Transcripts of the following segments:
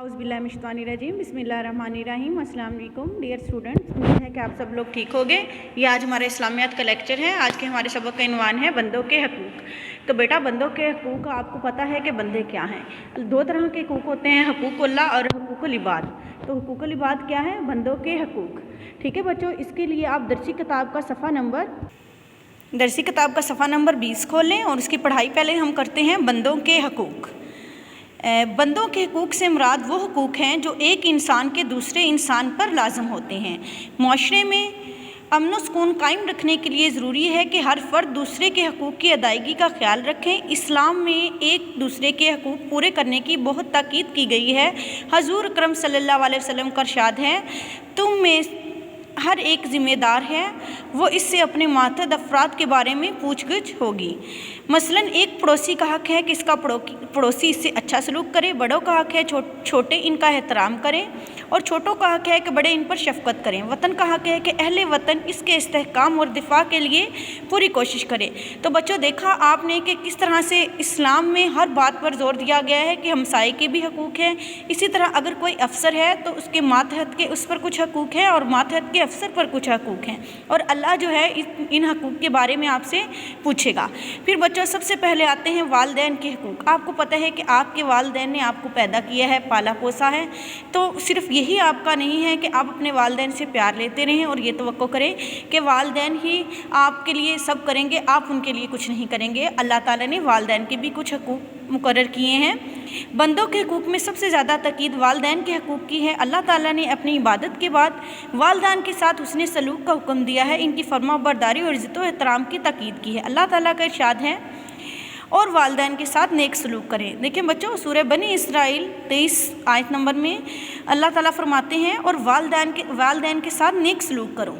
औज़ुबिल्लाहिमिनश्शैतानिर्रजीम बिस्मिल्लाहिर्रहमानिर्रहीम। अस्सलाम वालेकुम डियर स्टूडेंट्स, उम्मीद है कि आप सब लोग ठीक होंगे। ये आज हमारे इस्लामियात का लेक्चर है। आज के हमारे सबक का इन्वान है बंदों के हकूक़। तो बेटा, बंदों के हकूक़ आपको पता है कि बंदे क्या हैं। दो तरह के हकूक़ होते हैं, हकूक़ुल्लाह और हकूक़ुल इबाद। तो हकूक़ुल इबाद क्या है? बंदों के हकूक़। ठीक है बच्चों, इसके लिए आप दरसी किताब का सफ़ा नंबर 20 खोलें और उसकी पढ़ाई पहले हम करते हैं बंदों के हकूक़। बंदों के हकूक़ से मुराद वो हकूक़ हैं जो एक इंसान के दूसरे इंसान पर लाज़िम होते हैं। मुआशरे में अमन व सुकून कायम रखने के लिए ज़रूरी है कि हर फ़र्द दूसरे के हकूक़ की अदायगी का ख्याल रखें। इस्लाम में एक दूसरे के हकूक़ पूरे करने की बहुत ताकीद की गई है। हज़ूर अकरम सल्लल्लाहु अलैहि वसल्लम का इरशाद है, तुम में हर एक ज़िम्मेदार है, वो इससे अपने मातहत अफराद के बारे में पूछगिछ होगी। मसलन एक पड़ोसी का हक़ है कि इसका पड़ोसी इससे अच्छा सलूक करे। बड़ों का हक़ है छोटे इनका एहतराम करें, और छोटों का हक़ है कि बड़े इन पर शफ़क़त करें। वतन का हक़ है कि अहले वतन इसके इस्तेहकाम और दिफा के लिए पूरी कोशिश करें। तो बच्चों, देखा आपने कि किस तरह से इस्लाम में हर बात पर ज़ोर दिया गया है कि हमसाये के भी हकूक़ हैं। इसी तरह अगर कोई अफसर है तो उसके मातहत के उस पर कुछ हकूक़ हैं और मातहत के अफसर पर कुछ हकूक़ हैं, और अल्लाह जो है इन हकूक़ के बारे में आपसे पूछेगा। फिर बच्चों, सबसे पहले आते हैं वालिदैन के हकूक़। आपको पता है कि आपके वालिदैन ने आपको पैदा किया है, पाला पोसा है, तो सिर्फ यही आपका नहीं है कि आप अपने वालिदैन से प्यार लेते रहें और ये तवक्को करें कि वालिदैन ही आपके लिए सब करेंगे, आप उनके लिए कुछ नहीं करेंगे। अल्लाह ताला ने वालिदैन के भी कुछ हकूक़ मुकर्रर किए हैं। बंदों के हकूक़ में सबसे ज़्यादा ताकीद वालिदैन के हकूक़ की है। अल्लाह ताला ने अपनी इबादत के बाद वालिदैन के साथ हुस्न सलूक का हुक्म दिया है, इनकी फर्माबरदारी और इज़्ज़त व एहतराम की ताकीद की है। अल्लाह ताला का इरशाद है, और वालिदैन के साथ नेक सलूक करें। देखें बच्चों, सूरह बनी इसराइल 23 आयत नंबर में अल्लाह ताला फरमाते हैं, और वालिदैन के साथ नेक सलूक करो।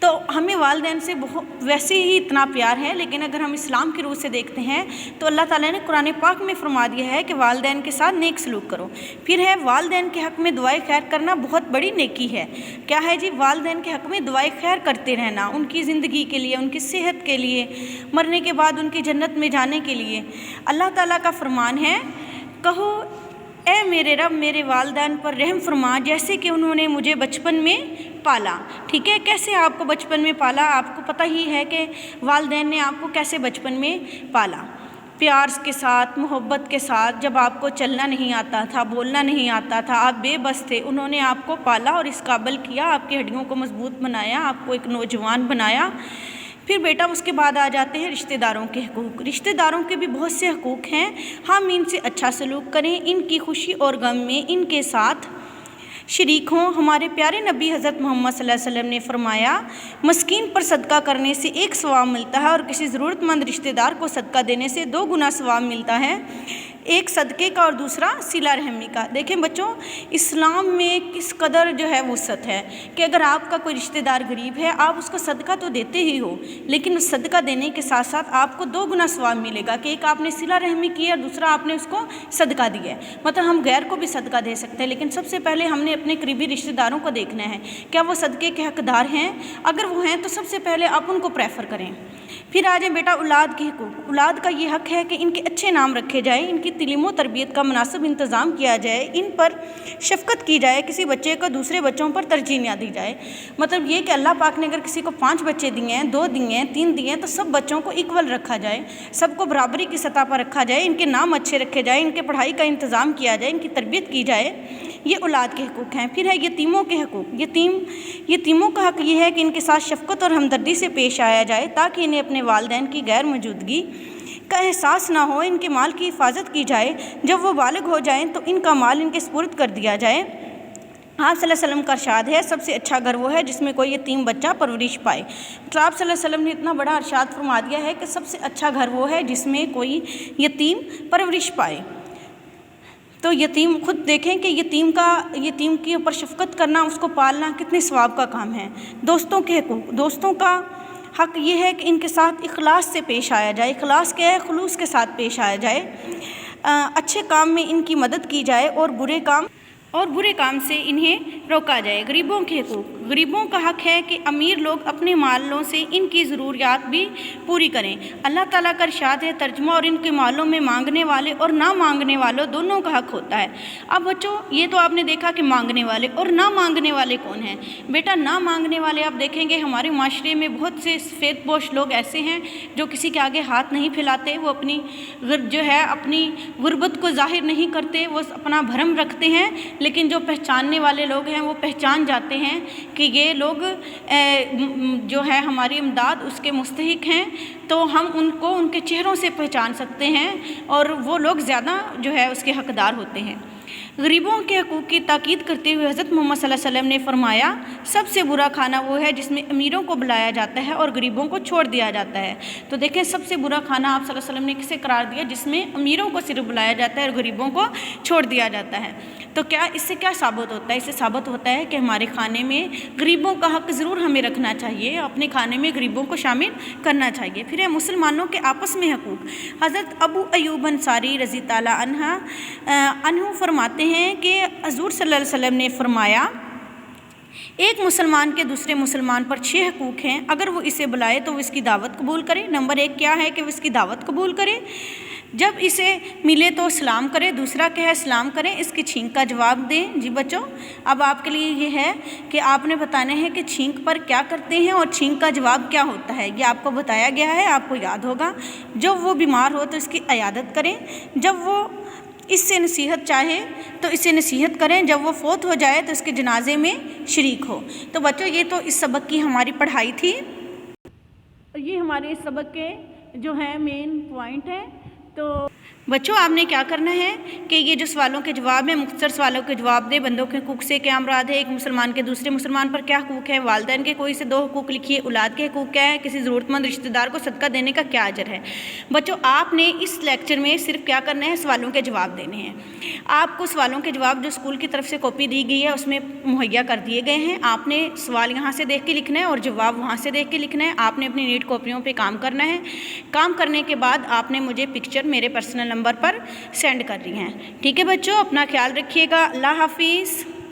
तो हमें वालिदैन से बहुत वैसे ही इतना प्यार है, लेकिन अगर हम इस्लाम की रूह से देखते हैं तो अल्लाह ताला ने कुरान पाक में फरमा दिया है कि वालिदैन के साथ नेक सलूक करो। फिर है वालिदैन के हक़ में दुआए खैर करना बहुत बड़ी नेकी है। क्या है जी? वालिदैन के हक़ में दुआए खैर करते रहना, उनकी ज़िंदगी के लिए, उनकी सेहत के लिए, मरने के बाद उनकी जन्नत में जाने के लिए। अल्लाह ताला का फरमान है, कहो ए मेरे रब, मेरे वालिदैन पर रहम फरमा जैसे कि उन्होंने मुझे बचपन में पाला। ठीक है, कैसे आपको बचपन में पाला? आपको पता ही है कि वालिदैन ने आपको कैसे बचपन में पाला, प्यार के साथ, मोहब्बत के साथ। जब आपको चलना नहीं आता था, बोलना नहीं आता था, आप बेबस थे, उन्होंने आपको पाला और इस काबिल किया, आपकी हड्डियों को मजबूत बनाया, आपको एक नौजवान बनाया। फिर बेटा, उसके बाद आ जाते हैं रिश्तेदारों के हकूक़। रिश्तेदारों के भी बहुत से हकूक़ हैं। हम इनसे अच्छा सलूक करें, इनकी खुशी और गम में इनके साथ शरीक हों। हमारे प्यारे नबी हज़रत मोहम्मद सल्लल्लाहु अलैहि वसल्लम ने फरमाया, मस्कीन पर सदका करने से 1 सवाब मिलता है, और किसी ज़रूरतमंद रिश्तेदार को सदका देने से 2 गुना सवाब मिलता है, एक सदक़े का और दूसरा सिला रहमी का। देखें बच्चों, इस्लाम में किस कदर जो है वुसअत है कि अगर आपका कोई रिश्तेदार गरीब है, आप उसको सदका तो देते ही हो, लेकिन उस सदका देने के साथ साथ आपको 2 गुना सवाब मिलेगा कि एक आपने सिला रहमी की है और दूसरा आपने उसको सदका दिया है। मतलब हम गैर को भी सदका दे सकते हैं, लेकिन सबसे पहले हमने अपने करीबी रिश्तेदारों को देखना है, क्या वो सदक़े के हकदार हैं। अगर वो हैं तो सबसे पहले आप उनको प्रेफर करें। फिर आ जाए बेटा औलाद के हकूक़। औलाद का ये हक़ है कि इनके अच्छे नाम रखे जाएँ, इनकी तलीम तरबियत का मुनासिब इंतज़ाम किया जाए, इन पर शफ़क़त की जाए, किसी बच्चे को दूसरे बच्चों पर तरजीह ना दी जाए। मतलब ये कि अल्लाह पाक ने अगर किसी को 5 बच्चे दिए हैं, 2 दिए हैं, 3 दिए हैं, तो सब बच्चों को इक्वल रखा जाए, सबको बराबरी की सतह पर रखा जाए, इनके नाम अच्छे रखे जाए, इनके पढ़ाई का इंतज़ाम किया जाए, इनकी तरबियत की जाए। ये औलाद के हकूक़ हैं। फिर है यतीमों के हकूक़। यतीमों का हक़ ये है कि इनके साथ शफ़क़त और हमदर्दी से पेश आया जाए, ताकि इन्हें अपने वालिदैन की गैर मौजूदगी का एहसास ना हो। इनके माल की हिफाजत की जाए, जब वो बालिग हो जाएं तो इनका माल इनके सुपुर्द कर दिया जाए। आप सल्लल्लाहु अलैहि वसल्लम का इरशाद है, सबसे अच्छा घर वो है जिसमें कोई यतीम बच्चा परवरिश पाए। तो आप सल्लल्लाहु अलैहि वसल्लम ने इतना बड़ा इरशाद फरमा दिया है कि सबसे अच्छा घर वो है जिसमें कोई यतीम परवरिश पाए। तो यतीम खुद देखें कि यतीम के ऊपर शफ़क़त करना, उसको पालना कितने सवाब का काम है। दोस्तों के हकूक़। दोस्तों का हक़ ये है कि इनके साथ इखलास से पेश आया जाए। इखलास क्या है? खुलूस के साथ पेश आया जाए। अच्छे काम में इनकी मदद की जाए और बुरे काम اور برے کام سے انہیں روکا جائے۔ غریبوں کے حقوق، غریبوں کا حق ہے کہ امیر لوگ اپنے مالوں سے ان کی ضروریات بھی پوری کریں۔ اللہ تعالیٰ کا ارشاد ہے ترجمہ، اور ان کے مالوں میں مانگنے والے اور نہ مانگنے والوں دونوں کا حق ہوتا ہے۔ اب بچوں یہ تو آپ نے دیکھا کہ مانگنے والے اور نہ مانگنے والے کون ہیں۔ بیٹا نہ مانگنے والے آپ دیکھیں گے ہمارے معاشرے میں بہت سے سفید پوش لوگ ایسے ہیں جو کسی کے آگے ہاتھ نہیں پھیلاتے، وہ اپنی اپنی غربت کو ظاہر نہیں کرتے، وہ اپنا بھرم رکھتے ہیں، لیکن جو پہچاننے والے لوگ ہیں وہ پہچان جاتے ہیں کہ یہ لوگ جو ہے ہماری امداد اس کے مستحق ہیں، تو ہم ان کو ان کے چہروں سے پہچان سکتے ہیں اور وہ لوگ زیادہ جو ہے اس کے حقدار ہوتے ہیں۔ غریبوں کے حقوق کی تاکید کرتے ہوئے حضرت محمد صلی اللہ علیہ وسلم نے فرمایا سب سے برا کھانا وہ ہے جس میں امیروں کو بلایا جاتا ہے اور غریبوں کو چھوڑ دیا جاتا ہے۔ تو دیکھیں سب سے برا کھانا آپ صلی اللہ علیہ وسلم نے کسے قرار دیا؟ جس میں امیروں کو صرف بلایا جاتا ہے اور غریبوں کو چھوڑ دیا جاتا ہے۔ تو کیا اس سے کیا ثابت ہوتا ہے؟ اس سے ثابت ہوتا ہے کہ ہمارے کھانے میں غریبوں کا حق ضرور ہمیں رکھنا چاہیے، اپنے کھانے میں غریبوں کو شامل کرنا چاہیے۔ پھر ہے مسلمانوں کے آپس میں حقوق۔ حضرت ابو ایوب انصاری رضی تعالیٰ عنہ فرماتے ہیں کہ حضور صلی اللہ علیہ وسلم نے فرمایا ایک مسلمان کے دوسرے مسلمان پر 6 حقوق ہیں، اگر وہ اسے بلائے تو وہ اس کی دعوت قبول کرے۔ نمبر 1 کیا ہے کہ وہ اس کی دعوت قبول کرے، جب اسے ملے تو سلام کرے۔ دوسرا کیا ہے؟ سلام کریں، اس کی چھینک کا جواب دیں۔ جی بچوں اب آپ کے لیے یہ ہے کہ آپ نے بتانا ہے کہ چھینک پر کیا کرتے ہیں اور چھینک کا جواب کیا ہوتا ہے، یہ آپ کو بتایا گیا ہے، آپ کو یاد ہوگا۔ جب وہ بیمار ہو تو اس کی عیادت کریں، جب وہ اس سے نصیحت چاہے تو اسے نصیحت کریں، جب وہ فوت ہو جائے تو اس کے جنازے میں شریک ہو۔ تو بچوں یہ تو اس سبق کی ہماری پڑھائی تھی، یہ ہمارے اس سبق کے جو ہے مین پوائنٹ ہے۔ تو بچوں آپ نے کیا کرنا ہے کہ یہ جو سوالوں کے جواب ہیں مختصر سوالوں کے جواب دیں۔ بندوں کے حقوق سے کیا مراد ہے؟ ایک مسلمان کے دوسرے مسلمان پر کیا حقوق ہے؟ والدین کے کوئی سے 2 حقوق لکھیے۔ اولاد کے حقوق کیا ہے؟ کسی ضرورت مند رشتہ دار کو صدقہ دینے کا کیا اجر ہے؟ بچوں آپ نے اس لیکچر میں صرف کیا کرنا ہے؟ سوالوں کے جواب دینے ہیں۔ آپ کو سوالوں کے جواب جو اسکول کی طرف سے کاپی دی گئی ہے اس میں مہیا کر دیے گئے ہیں، آپ نے سوال یہاں سے دیکھ کے لکھنا ہے اور جواب وہاں سے دیکھ کے لکھنا ہے۔ آپ نے اپنی نیٹ کاپیوں پہ کام کرنا ہے، کام کرنے کے بعد آپ نے مجھے پکچر میرے پرسنل نمبر پر سینڈ کر رہی ہیں۔ ٹھیک ہے بچوں، اپنا خیال رکھیے گا۔ اللہ حافظ۔